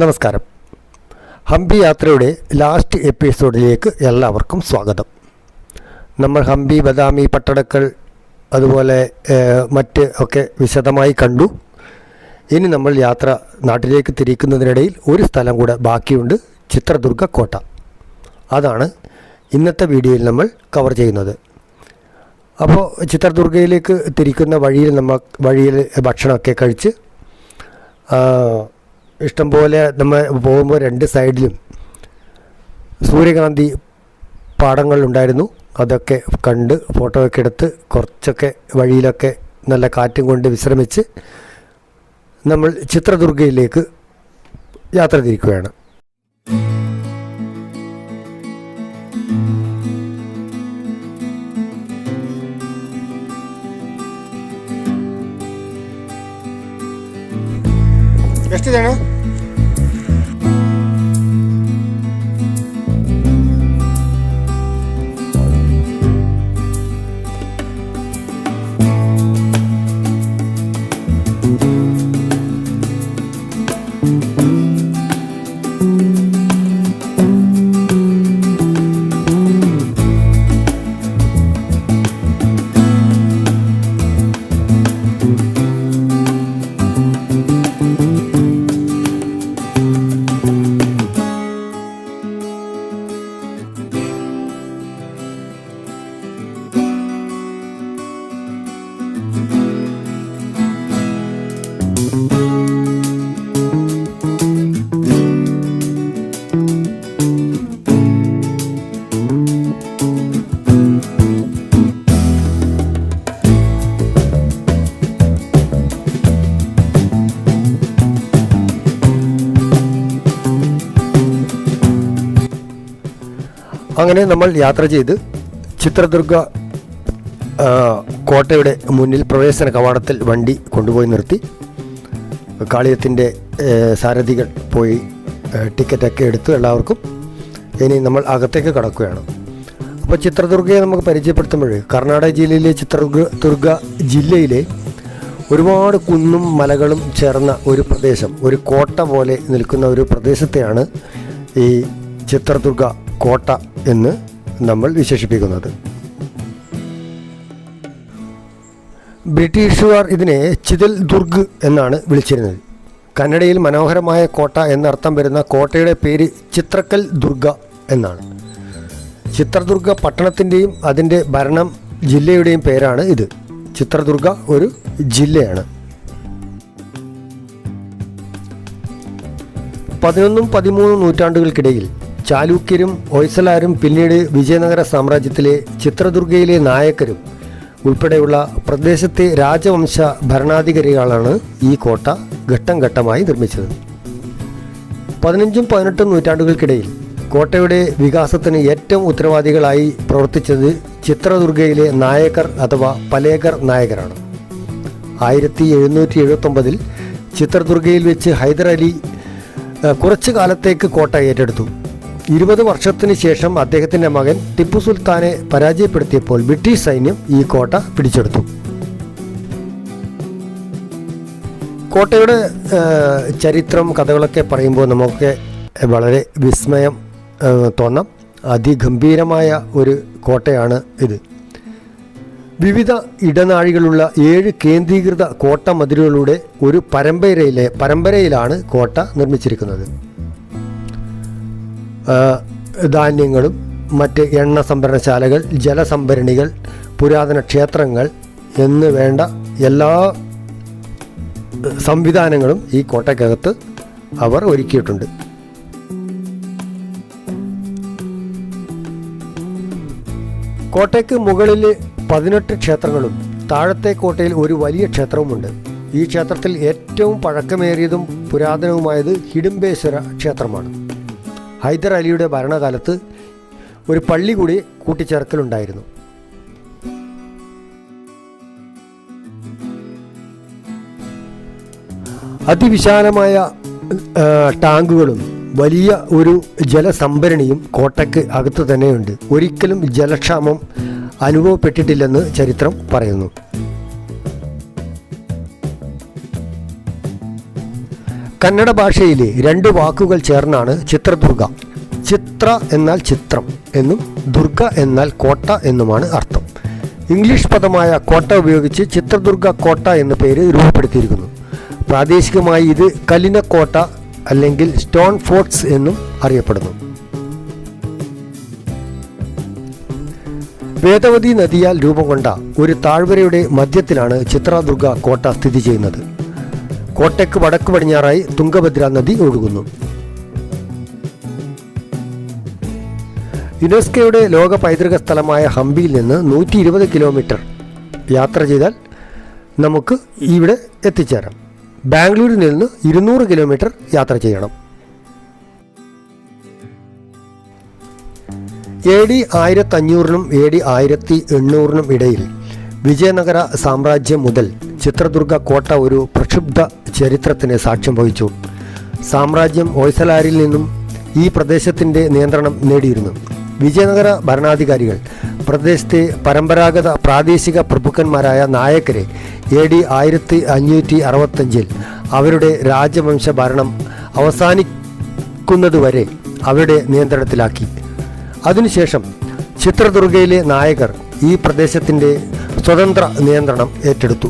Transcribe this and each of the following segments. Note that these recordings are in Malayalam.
നമസ്കാരം. ഹംപി യാത്രയുടെ ലാസ്റ്റ് എപ്പിസോഡിലേക്ക് എല്ലാവർക്കും സ്വാഗതം. നമ്മൾ ഹംപി, ബദാമി, പട്ടടക്കൽ അതുപോലെ മറ്റ് ഒക്കെ വിശദമായി കണ്ടു. ഇനി നമ്മൾ യാത്ര നാട്ടിലേക്ക് തിരിക്കുന്നതിനിടയിൽ ഒരു സ്ഥലം കൂടെ ബാക്കിയുണ്ട്, ചിത്രദുർഗ കോട്ട. അതാണ് ഇന്നത്തെ വീഡിയോയിൽ നമ്മൾ കവർ ചെയ്യുന്നത്. അപ്പോൾ ചിത്രദുർഗയിലേക്ക് തിരിക്കുന്ന വഴിയിൽ ഭക്ഷണമൊക്കെ കഴിച്ച് ഇഷ്ടംപോലെ നമ്മൾ പോകുമ്പോൾ രണ്ട് സൈഡിലും സൂര്യകാന്തി പാടങ്ങളുണ്ടായിരുന്നു. അതൊക്കെ കണ്ട് ഫോട്ടോ ഒക്കെ എടുത്ത് കുറച്ചൊക്കെ വഴിയിലൊക്കെ നല്ല കാറ്റും കൊണ്ട് വിശ്രമിച്ച് നമ്മൾ ചിത്രദുർഗയിലേക്ക് യാത്ര തിരിക്കുകയാണ്. ಎಷ್ಟಿದೇನು? അങ്ങനെ നമ്മൾ യാത്ര ചെയ്ത് ചിത്രദുർഗ കോട്ടയുടെ മുന്നിൽ പ്രവേശന കവാടത്തിൽ വണ്ടി കൊണ്ടുപോയി നിർത്തി. കാളിയത്തിൻ്റെ സാരഥികൾ പോയി ടിക്കറ്റൊക്കെ എടുത്തു എല്ലാവർക്കും. ഇനി നമ്മൾ അകത്തേക്ക് കടക്കുകയാണ്. അപ്പോൾ ചിത്രദുർഗയെ നമുക്ക് പരിചയപ്പെടുത്തുമ്പോൾ കർണാടക ജില്ലയിലെ ചിത്രദുർഗ ജില്ലയിലെ ഒരുപാട് കുന്നും മലകളും ചേർന്ന ഒരു പ്രദേശം, ഒരു കോട്ട പോലെ നിൽക്കുന്ന ഒരു പ്രദേശത്തെയാണ് ഈ ചിത്രദുർഗ കോട്ട എന്ന് നമ്മൾ വിശേഷിപ്പിക്കുന്നത്. ബ്രിട്ടീഷുകാർ ഇതിനെ ചിതൽദുർഗ് എന്നാണ് വിളിച്ചിരുന്നത്. കന്നഡയിൽ മനോഹരമായ കോട്ട എന്നർത്ഥം വരുന്ന കോട്ടയുടെ പേര് ചിത്രക്കൽ ദുർഗ എന്നാണ്. ചിത്രദുർഗ പട്ടണത്തിൻ്റെയും അതിൻ്റെ ഭരണം ജില്ലയുടെയും പേരാണ് ഇത്. ചിത്രദുർഗ ഒരു ജില്ലയാണ്. 11-13 നൂറ്റാണ്ടുകൾക്കിടയിൽ ചാലൂക്യരും ഹൊയ്സലാരും പിന്നീട് വിജയനഗര സാമ്രാജ്യത്തിലെ ചിത്രദുർഗയിലെ നായക്കരും ഉൾപ്പെടെയുള്ള പ്രദേശത്തെ രാജവംശ ഭരണാധികാരികളാണ് ഈ കോട്ട ഘട്ടം ഘട്ടമായി നിർമ്മിച്ചത്. 15-18 നൂറ്റാണ്ടുകൾക്കിടയിൽ കോട്ടയുടെ വികാസത്തിന് ഏറ്റവും ഉത്തരവാദികളായി പ്രവർത്തിച്ചത് ചിത്രദുർഗയിലെ നായക്കർ അഥവാ പലേകർ നായകരാണ്. 1779 ചിത്രദുർഗയിൽ വെച്ച് ഹൈദർ അലി കുറച്ചു കാലത്തേക്ക് കോട്ട ഏറ്റെടുത്തു. 20 വർഷത്തിന് ശേഷം അദ്ദേഹത്തിൻ്റെ മകൻ ടിപ്പു സുൽത്താനെ പരാജയപ്പെടുത്തിയപ്പോൾ ബ്രിട്ടീഷ് സൈന്യം ഈ കോട്ട പിടിച്ചെടുത്തു. കോട്ടയുടെ ചരിത്രം, കഥകളൊക്കെ പറയുമ്പോൾ നമുക്ക് വളരെ വിസ്മയം തോന്നാം. അതിഗംഭീരമായ ഒരു കോട്ടയാണ് ഇത്. വിവിധ ഇടനാഴികളുള്ള 7 കേന്ദ്രീകൃത കോട്ട മതിലുകളുടെ ഒരു പരമ്പരയിലാണ് കോട്ട നിർമ്മിച്ചിരിക്കുന്നത്. ധാന്യങ്ങളും മറ്റ് എണ്ണ സംഭരണശാലകൾ, ജലസംഭരണികൾ, പുരാതന ക്ഷേത്രങ്ങൾ എന്ന് വേണ്ട എല്ലാ സംവിധാനങ്ങളും ഈ കോട്ടയ്ക്കകത്ത് അവർ ഒരുക്കിയിട്ടുണ്ട്. കോട്ടയ്ക്ക് മുകളിൽ 18 ക്ഷേത്രങ്ങളും താഴത്തെ കോട്ടയിൽ ഒരു വലിയ ക്ഷേത്രവുമുണ്ട്. ഈ ക്ഷേത്രത്തിൽ ഏറ്റവും പഴക്കമേറിയതും പുരാതനവുമായത് ഹിഡിംബേശ്വര ക്ഷേത്രമാണ്. ഹൈദർ അലിയുടെ ഭരണകാലത്ത് ഒരു പള്ളി കൂടി കൂട്ടിച്ചേർക്കലുണ്ടായിരുന്നു. അതിവിശാലമായ ടാങ്കുകളും വലിയ ഒരു ജലസംഭരണിയും കോട്ടയ്ക്ക് അകത്ത് തന്നെയുണ്ട്. ഒരിക്കലും ജലക്ഷാമം അനുഭവപ്പെട്ടിട്ടില്ലെന്ന് ചരിത്രം പറയുന്നു. കന്നഡ ഭാഷയിലെ രണ്ട് വാക്കുകൾ ചേർന്നാണ് ചിത്രദുർഗ. ചിത്ര എന്നാൽ ചിത്രം എന്നും ദുർഗ എന്നാൽ കോട്ട എന്നുമാണ് അർത്ഥം. ഇംഗ്ലീഷ് പദമായ കോട്ട ഉപയോഗിച്ച് ചിത്രദുർഗ കോട്ട എന്ന പേര് രൂപപ്പെടുത്തിയിരിക്കുന്നു. പ്രാദേശികമായി ഇത് കല്ലിനക്കോട്ട അല്ലെങ്കിൽ സ്റ്റോൺ ഫോർട്ട്സ് എന്നും അറിയപ്പെടുന്നു. വേദവതി നദിയാൽ രൂപം കൊണ്ട ഒരു താഴ്വരയുടെ മധ്യത്തിലാണ് ചിത്രദുർഗ കോട്ട സ്ഥിതി ചെയ്യുന്നത്. കോട്ടയ്ക്ക് വടക്ക് പടിഞ്ഞാറായി തുംഗഭദ്ര നദി ഒഴുകുന്നു. യുനെസ്കോയുടെ ലോക പൈതൃക സ്ഥലമായ ഹംപിയിൽ നിന്ന് 120 കിലോമീറ്റർ യാത്ര ചെയ്താൽ നമുക്ക് ഇവിടെ എത്തിച്ചേരാം. ബാംഗ്ലൂരിൽ നിന്ന് 200 കിലോമീറ്റർ യാത്ര ചെയ്യണം. AD 1500-നും AD 1800-നും ഇടയിൽ വിജയനഗര സാമ്രാജ്യം മുതൽ ചിത്രദുർഗ കോട്ട ഒരു പ്രക്ഷുബ്ധ ചരിത്രത്തിന് സാക്ഷ്യം വഹിച്ചു. സാമ്രാജ്യം ഹൊയ്സലാരിൽ നിന്നും ഈ പ്രദേശത്തിൻ്റെ നിയന്ത്രണം നേടിയിരുന്നു. വിജയനഗര ഭരണാധികാരികൾ പ്രദേശത്തെ പരമ്പരാഗത പ്രാദേശിക പ്രഭുക്കന്മാരായ നായക്കരെ AD 1565 അവരുടെ രാജവംശ ഭരണം അവസാനിക്കുന്നതുവരെ അവരുടെ നിയന്ത്രണത്തിലാക്കി. അതിനുശേഷം ചിത്രദുർഗയിലെ നായകർ ഈ പ്രദേശത്തിൻ്റെ സ്വതന്ത്ര നിയന്ത്രണം ഏറ്റെടുത്തു.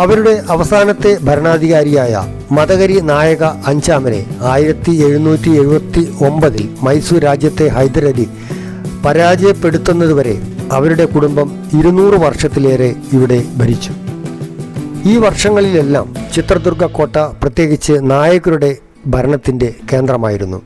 അവരുടെ അവസാനത്തെ ഭരണാധികാരിയായ മതകരി നായക അഞ്ചാമനെ 1779 മൈസൂർ രാജ്യത്തെ ഹൈദരലി പരാജയപ്പെടുത്തുന്നതുവരെ അവരുടെ കുടുംബം 200 വർഷത്തിലേറെ ഇവിടെ ഭരിച്ചു. ഈ വർഷങ്ങളിലെല്ലാം ചിത്രദുർഗ കോട്ട പ്രത്യേകിച്ച് നായകരുടെ ഭരണത്തിൻ്റെ കേന്ദ്രമായിരുന്നു.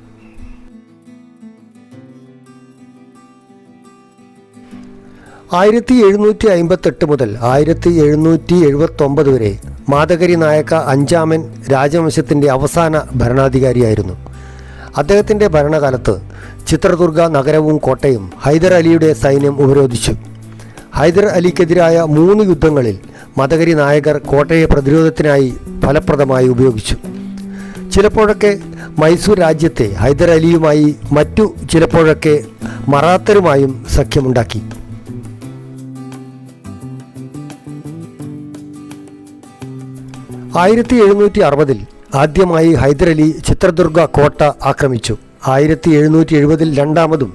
1758 മുതൽ 1779 വരെ മാതകരി നായക അഞ്ചാമൻ രാജവംശത്തിൻ്റെ അവസാന ഭരണാധികാരിയായിരുന്നു. അദ്ദേഹത്തിൻ്റെ ഭരണകാലത്ത് ചിത്രദുർഗ നഗരവും കോട്ടയും ഹൈദർ അലിയുടെ സൈന്യം ഉപരോധിച്ചു. ഹൈദർ അലിക്കെതിരായ 3 യുദ്ധങ്ങളിൽ മതകരി നായകർ കോട്ടയെ പ്രതിരോധത്തിനായി ഫലപ്രദമായി ഉപയോഗിച്ചു. ചിലപ്പോഴൊക്കെ മൈസൂർ രാജ്യത്തെ ഹൈദർ അലിയുമായി മറ്റു ചിലപ്പോഴൊക്കെ മറാത്തരുമായും സഖ്യമുണ്ടാക്കി. 1760 ആദ്യമായി ഹൈദരലി ചിത്രദുർഗ കോട്ട ആക്രമിച്ചു. 1770 രണ്ടാമതും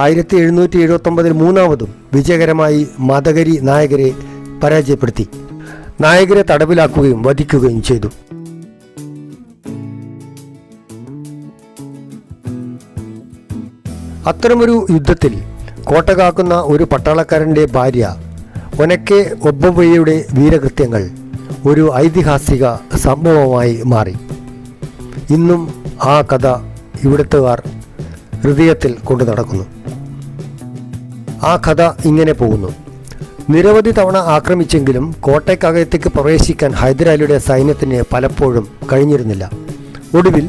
1779 മൂന്നാമതും വിജയകരമായി മതകരി നായകരെ പരാജയപ്പെടുത്തി. നായകരെ തടവിലാക്കുകയും വധിക്കുകയും ചെയ്തു. അത്തരമൊരു യുദ്ധത്തിൽ കോട്ട കാക്കുന്ന ഒരു പട്ടാളക്കാരൻ്റെ ഭാര്യ ഒനക്കെ ഒബ്ബവ്വയുടെ വീരകൃത്യങ്ങൾ ഒരു ഐതിഹാസിക സംഭവമായി മാറി. ഇന്നും ആ കഥ ഇവിടുത്തുകാർ ഹൃദയത്തിൽ കൊണ്ടു നടക്കുന്നു. ആ കഥ ഇങ്ങനെ പോകുന്നു. നിരവധി തവണ ആക്രമിച്ചെങ്കിലും കോട്ടയ്ക്കകത്തേക്ക് പ്രവേശിക്കാൻ ഹൈദരാലിയുടെ സൈന്യത്തിന് പലപ്പോഴും കഴിഞ്ഞിരുന്നില്ല. ഒടുവിൽ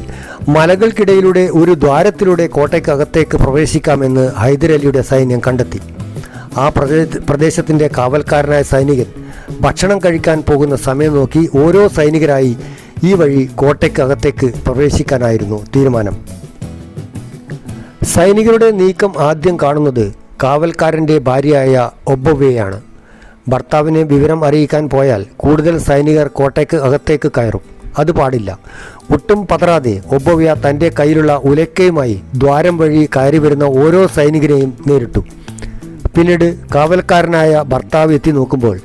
മലകൾക്കിടയിലൂടെ ഒരു ദ്വാരത്തിലൂടെ കോട്ടയ്ക്കകത്തേക്ക് പ്രവേശിക്കാമെന്ന് ഹൈദരലിയുടെ സൈന്യം കണ്ടെത്തി. ആ പ്രദേശത്തിൻ്റെ കാവൽക്കാരനായ സൈനികൻ ഭക്ഷണം കഴിക്കാൻ പോകുന്ന സമയം നോക്കി ഓരോ സൈനികരായി ഈ വഴി കോട്ടയ്ക്കകത്തേക്ക് പ്രവേശിക്കാനായിരുന്നു തീരുമാനം. സൈനികരുടെ നീക്കം ആദ്യം കാണുന്നത് കാവൽക്കാരൻ്റെ ഭാര്യയായ ഒബ്ബവ്വയാണ്. ഭർത്താവിനെ വിവരം അറിയിക്കാൻ പോയാൽ കൂടുതൽ സൈനികർ കോട്ടയ്ക്ക് അകത്തേക്ക് കയറും. അത് പാടില്ല. ഒട്ടും പതറാതെ ഒബ്ബവ്വ തൻ്റെ കയ്യിലുള്ള ഉലക്കയുമായി ദ്വാരം വഴി കയറി വരുന്ന ഓരോ സൈനികരെയും നേരിട്ടു. പിന്നീട് കാവൽക്കാരനായ ഭർത്താവ് എത്തി നോക്കുമ്പോൾ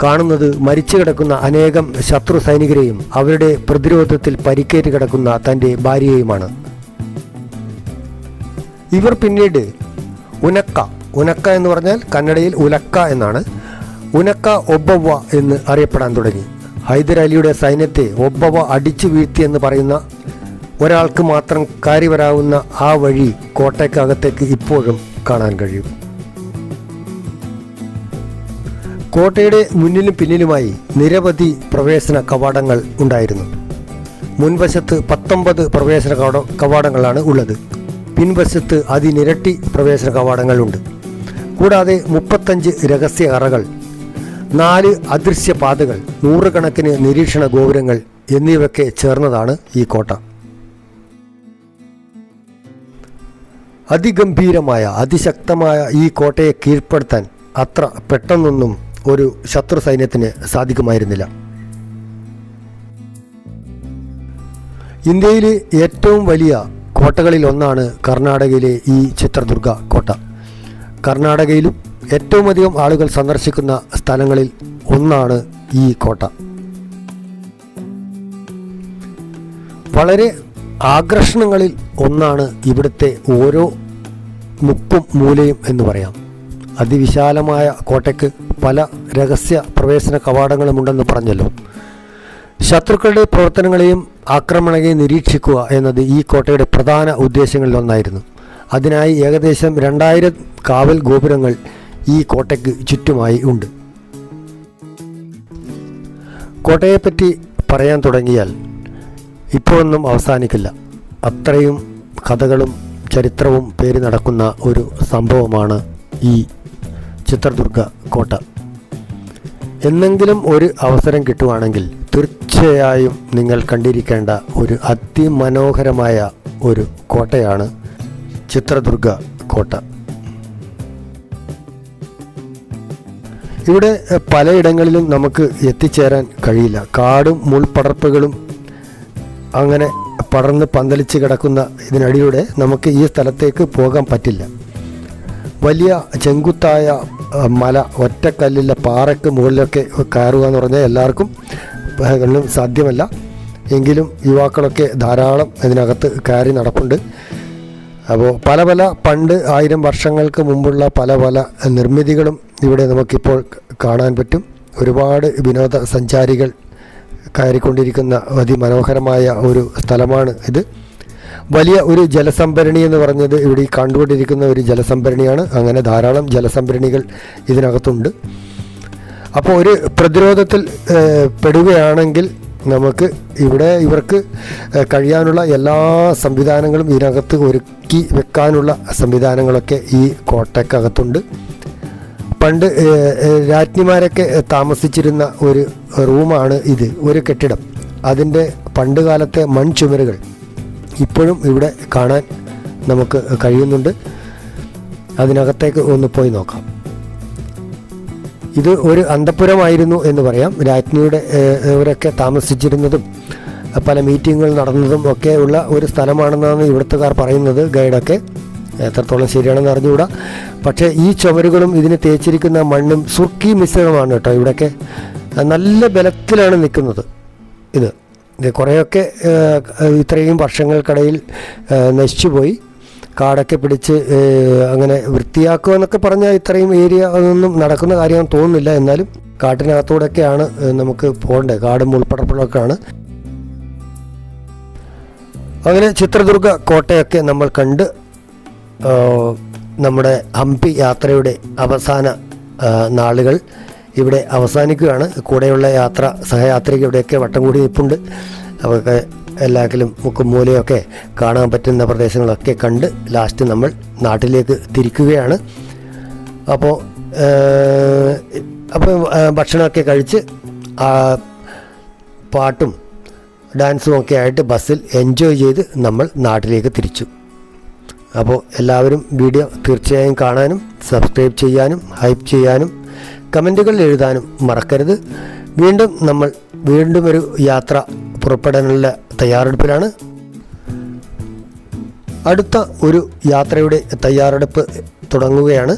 കാണുന്നത് മരിച്ചു കിടക്കുന്ന അനേകം ശത്രു സൈനികരെയും അവരുടെ പ്രതിരോധത്തിൽ പരിക്കേറ്റ് കിടക്കുന്ന തൻ്റെ ഭാര്യയെയുമാണ്. ഇവർ പിന്നീട് ഉനക്ക എന്ന് പറഞ്ഞാൽ കന്നഡയിൽ ഉലക്ക എന്നാണ്. ഉനക്ക ഒബ്ബവ്വ എന്ന് അറിയപ്പെടാൻ തുടങ്ങി. ഹൈദർ അലിയുടെ സൈന്യത്തെ ഒബ്ബവ്വ അടിച്ചു വീഴ്ത്തിയെന്ന് പറയുന്ന ഒരാൾക്ക് മാത്രം കയറി വരാവുന്ന ആ വഴി കോട്ടയ്ക്കകത്തേക്ക് ഇപ്പോഴും കാണാൻ കഴിയും. കോട്ടയുടെ മുന്നിലും പിന്നിലുമായി നിരവധി പ്രവേശന കവാടങ്ങൾ ഉണ്ടായിരുന്നു. മുൻവശത്ത് 19 പ്രവേശന കവാടങ്ങളാണ് ഉള്ളത്. പിൻവശത്ത് അതിനിരട്ടി പ്രവേശന കവാടങ്ങളുണ്ട്. കൂടാതെ 35 രഹസ്യ അറകൾ, 4 അദൃശ്യ പാതകൾ, 100 കണക്കിന് നിരീക്ഷണ ഗോപുരങ്ങൾ എന്നിവയൊക്കെ ചേർന്നതാണ് ഈ കോട്ട. അതിഗംഭീരമായ അതിശക്തമായ ഈ കോട്ടയെ കീഴ്പ്പെടുത്താൻ അത്ര പെട്ടെന്നൊന്നും ഒരു ശത്രു സൈന്യത്തിന് സാധിക്കുമായിരുന്നില്ല. ഇന്ത്യയിലെ ഏറ്റവും വലിയ കോട്ടകളിൽ ഒന്നാണ് കർണാടകയിലെ ഈ ചിത്രദുർഗ കോട്ട. കർണാടകയിലും ഏറ്റവും അധികം ആളുകൾ സന്ദർശിക്കുന്ന സ്ഥലങ്ങളിൽ ഒന്നാണ് ഈ കോട്ട. വളരെ ആകർഷണങ്ങളിൽ ഒന്നാണ് ഇവിടുത്തെ ഓരോ മുക്കും മൂലയും എന്ന് പറയാം. അതിവിശാലമായ കോട്ടയ്ക്ക് പല രഹസ്യ പ്രവേശന കവാടങ്ങളുമുണ്ടെന്ന് പറഞ്ഞല്ലോ. ശത്രുക്കളുടെ പ്രവർത്തനങ്ങളെയും ആക്രമണങ്ങളെയും നിരീക്ഷിക്കുക എന്നത് ഈ കോട്ടയുടെ പ്രധാന ഉദ്ദേശങ്ങളിലൊന്നായിരുന്നു. അതിനായി ഏകദേശം 2000 കാവൽ ഗോപുരങ്ങൾ ഈ കോട്ടയ്ക്ക് ചുറ്റുമായി ഉണ്ട്. കോട്ടയെപ്പറ്റി പറയാൻ തുടങ്ങിയാൽ ഇപ്പോഴൊന്നും അവസാനിക്കില്ല. അത്രയും കഥകളും ചരിത്രവും പേര് നടക്കുന്ന ഒരു സംഭവമാണ് ഈ ചിത്രദുർഗ കോട്ട. എന്നെങ്കിലും ഒരു അവസരം കിട്ടുവാണെങ്കിൽ തീർച്ചയായും നിങ്ങൾ കണ്ടിരിക്കേണ്ട ഒരു അതിമനോഹരമായ ഒരു കോട്ടയാണ് ചിത്രദുർഗ കോട്ട. ഇവിടെ പലയിടങ്ങളിലും നമുക്ക് എത്തിച്ചേരാൻ കഴിയില്ല. കാടും മുൾപടർപ്പുകളും അങ്ങനെ പടർന്ന് പന്തലിച്ച് കിടക്കുന്ന ഇതിനടിയിലൂടെ നമുക്ക് ഈ സ്ഥലത്തേക്ക് പോകാൻ പറ്റില്ല. വലിയ ചെങ്കുത്തായ മല, ഒറ്റക്കല്ലിലെ പാറയ്ക്ക് മുകളിലൊക്കെ കയറുക എന്ന് പറഞ്ഞാൽ എല്ലാവർക്കും സാധ്യമല്ല. എങ്കിലും യുവാക്കളൊക്കെ ധാരാളം ഇതിനകത്ത് കയറി നടപ്പുണ്ട്. അപ്പോൾ പല പണ്ട് 1000 വർഷങ്ങൾക്ക് മുമ്പുള്ള പല നിർമ്മിതികളും ഇവിടെ നമുക്കിപ്പോൾ കാണാൻ പറ്റും. ഒരുപാട് വിനോദസഞ്ചാരികൾ കയറിക്കൊണ്ടിരിക്കുന്ന അതിമനോഹരമായ ഒരു സ്ഥലമാണ് ഇത്. വലിയ ഒരു ജലസംഭരണി എന്ന് പറഞ്ഞത് ഇവിടെ ഈ കണ്ടുകൊണ്ടിരിക്കുന്ന ഒരു ജലസംഭരണിയാണ്. അങ്ങനെ ധാരാളം ജലസംഭരണികൾ ഇതിനകത്തുണ്ട്. അപ്പോൾ ഒരു പ്രതിരോധത്തിൽ പെടുകയാണെങ്കിൽ നമുക്ക് ഇവിടെ ഇവർക്ക് കഴിയാനുള്ള എല്ലാ സംവിധാനങ്ങളും ഇതിനകത്ത് ഒരുക്കി വെക്കാനുള്ള സംവിധാനങ്ങളൊക്കെ ഈ കോട്ടയ്ക്കകത്തുണ്ട്. പണ്ട് രാജ്ഞിമാരൊക്കെ താമസിച്ചിരുന്ന ഒരു റൂമാണ് ഇത്, ഒരു കെട്ടിടം. അതിൻ്റെ പണ്ട് കാലത്തെ മൺചുമരുകൾ ഇപ്പോഴും ഇവിടെ കാണാൻ നമുക്ക് കഴിയുന്നുണ്ട്. അതിനകത്തേക്ക് ഒന്ന് പോയി നോക്കാം. ഇത് ഒരു അന്തഃപുരമായിരുന്നു എന്ന് പറയാം. രാജ്ഞിയുടെ ഇവരൊക്കെ താമസിച്ചിരുന്നതും പല മീറ്റിങ്ങുകൾ നടന്നതും ഒക്കെ ഉള്ള ഒരു സ്ഥലമാണെന്നാണ് ഇവിടുത്തുകാർ പറയുന്നത്. ഗൈഡൊക്കെ എത്രത്തോളം ശരിയാണെന്ന് അറിഞ്ഞുകൂടാ. പക്ഷേ ഈ ചുമരുകളും ഇതിന് തേച്ചിരിക്കുന്ന മണ്ണും സുർക്കി മിശ്രിതമാണ് കേട്ടോ. ഇവിടെയൊക്കെ നല്ല ബലത്തിലാണ് നിൽക്കുന്നത്. ഇത് കുറേയൊക്കെ ഇത്രയും വർഷങ്ങൾക്കിടയിൽ നശിച്ചുപോയി. കാടൊക്കെ പിടിച്ച് അങ്ങനെ വൃത്തിയാക്കുക എന്നൊക്കെ പറഞ്ഞാൽ ഇത്രയും ഏരിയ അതൊന്നും നടക്കുന്ന കാര്യമെന്ന് തോന്നുന്നില്ല. എന്നാലും കാട്ടിനകത്തൂടെയൊക്കെയാണ് നമുക്ക് പോകേണ്ടത്. കാടും ഉൾപ്പടപ്പുകളൊക്കെയാണ്. അങ്ങനെ ചിത്രദുർഗ കോട്ടയൊക്കെ നമ്മൾ കണ്ട് നമ്മുടെ ഹംപി യാത്രയുടെ അവസാന നാളുകൾ ഇവിടെ അവസാനിക്കുകയാണ്. കൂടെയുള്ള സഹയാത്രികരുടെയൊക്കെ വട്ടം കൂടി നിൽപ്പുണ്ട്. അവർക്ക് എല്ലാത്തിലും മുക്കും മൂലയൊക്കെ കാണാൻ പറ്റുന്ന പ്രദേശങ്ങളൊക്കെ കണ്ട് ലാസ്റ്റ് നമ്മൾ നാട്ടിലേക്ക് തിരിക്കുകയാണ്. അപ്പോൾ ഭക്ഷണമൊക്കെ കഴിച്ച് പാട്ടും ഡാൻസും ഒക്കെ ആയിട്ട് ബസ്സിൽ എൻജോയ് ചെയ്ത് നമ്മൾ നാട്ടിലേക്ക് തിരിച്ചു. അപ്പോൾ എല്ലാവരും വീഡിയോ തീർച്ചയായും കാണാനും സബ്സ്ക്രൈബ് ചെയ്യാനും ഹൈപ്പ് ചെയ്യാനും കമൻറ്റുകൾ എഴുതാനും മറക്കരുത്. വീണ്ടും ഒരു യാത്ര പുറപ്പെടാനുള്ള തയ്യാറെടുപ്പിലാണ്. അടുത്ത ഒരു യാത്രയുടെ തയ്യാറെടുപ്പ് തുടങ്ങുകയാണ്.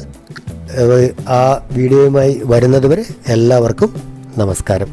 ആ വീഡിയോയുമായി വരുന്നതുവരെ എല്ലാവർക്കും നമസ്കാരം.